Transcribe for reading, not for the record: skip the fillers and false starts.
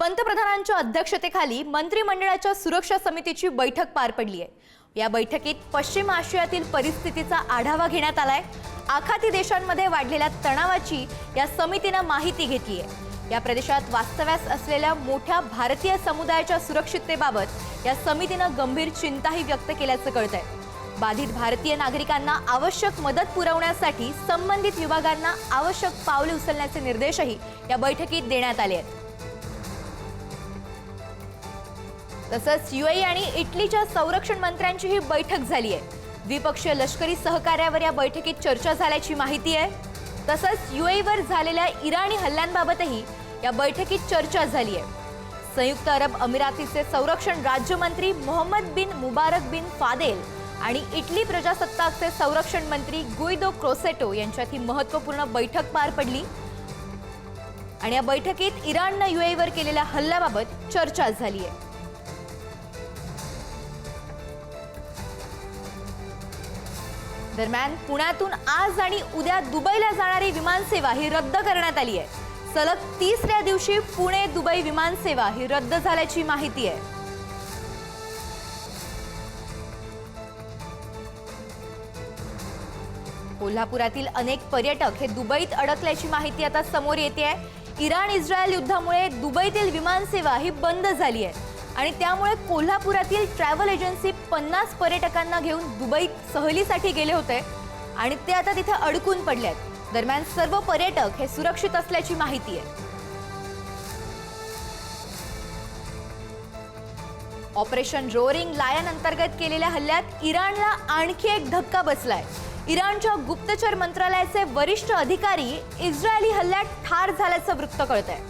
पंतप्रधानांच्या अध्यक्षतेखाली मंत्रिमंडळाच्या सुरक्षा समितीची बैठक पार पडली आहे। या बैठकीत पश्चिम आशियातील परिस्थितीचा आढावा घेण्यात आलाय। आखाती देशांमध्ये वाढलेल्या तणावाची या समितीने माहिती घेतली आहे। या प्रदेशात वास्तव्यास असलेल्या मोठ्या भारतीय समुदायाच्या सुरक्षिततेबाबत या समितीने गंभीर चिंताही व्यक्त केल्याचं कळतंय। बाधित भारतीय नागरिकांना आवश्यक मदत पुरवण्यासाठी संबंधित विभागांना आवश्यक पावले उचलण्याचे निर्देशही या बैठकीत देण्यात आले आहेत। तसंच यूएई आणि इटलीच्या संरक्षण मंत्र्यांची ही बैठक झाली आहे। द्विपक्षीय लष्करी सहकार्यावर या बैठकीत चर्चा झाल्याची माहिती आहे। तसंच यूएईवर झालेल्या इराणी हल्ल्यांबाबतही या बैठकीत चर्चा झाली आहे। संयुक्त अरब अमिरातीचे संरक्षण राज्यमंत्री मोहम्मद बिन मुबारक बिन फादेल आणि इटली प्रजासत्ताकचे संरक्षण मंत्री गुइदो क्रोसेटो यांच्यात ही महत्त्वपूर्ण बैठक पार पडली आणि या बैठकीत इराणने यूएईवर केलेल्या हल्ल्याबाबत चर्चा झाली आहे। दरम्यान पुण्यातून आज आणि उद्या दुबईला जाणारी विमानसेवा ही रद्द करण्यात आली आहे। सलग तिसऱ्या दिवशी पुणे दुबई विमानसेवा ही रद्द झाल्याची माहिती आहे। कोल्हापुरातील अनेक पर्यटक हे दुबईत अडकल्याची माहिती आता समोर येते आहे। इराण इस्रायल युद्धामुळे दुबईतील विमानसेवा ही बंद झाली आहे आणि त्यामुळे कोल्हापुरातील ट्रॅव्हल एजन्सी 50 पर्यटकांना घेऊन दुबईत सहलीसाठी गेले होते आणि ते आता तिथे अडकून पडले आहेत। दरम्यान सर्व पर्यटक हे सुरक्षित असल्याची माहिती आहे। ऑपरेशन रोअरिंग लायन अंतर्गत केलेल्या हल्ल्यात इराणला आणखी एक धक्का बसलाय। इराणच्या गुप्तचर मंत्रालयाचे वरिष्ठ अधिकारी इस्रायली हल्ल्यात ठार झाल्याचं वृत्त कळतंय।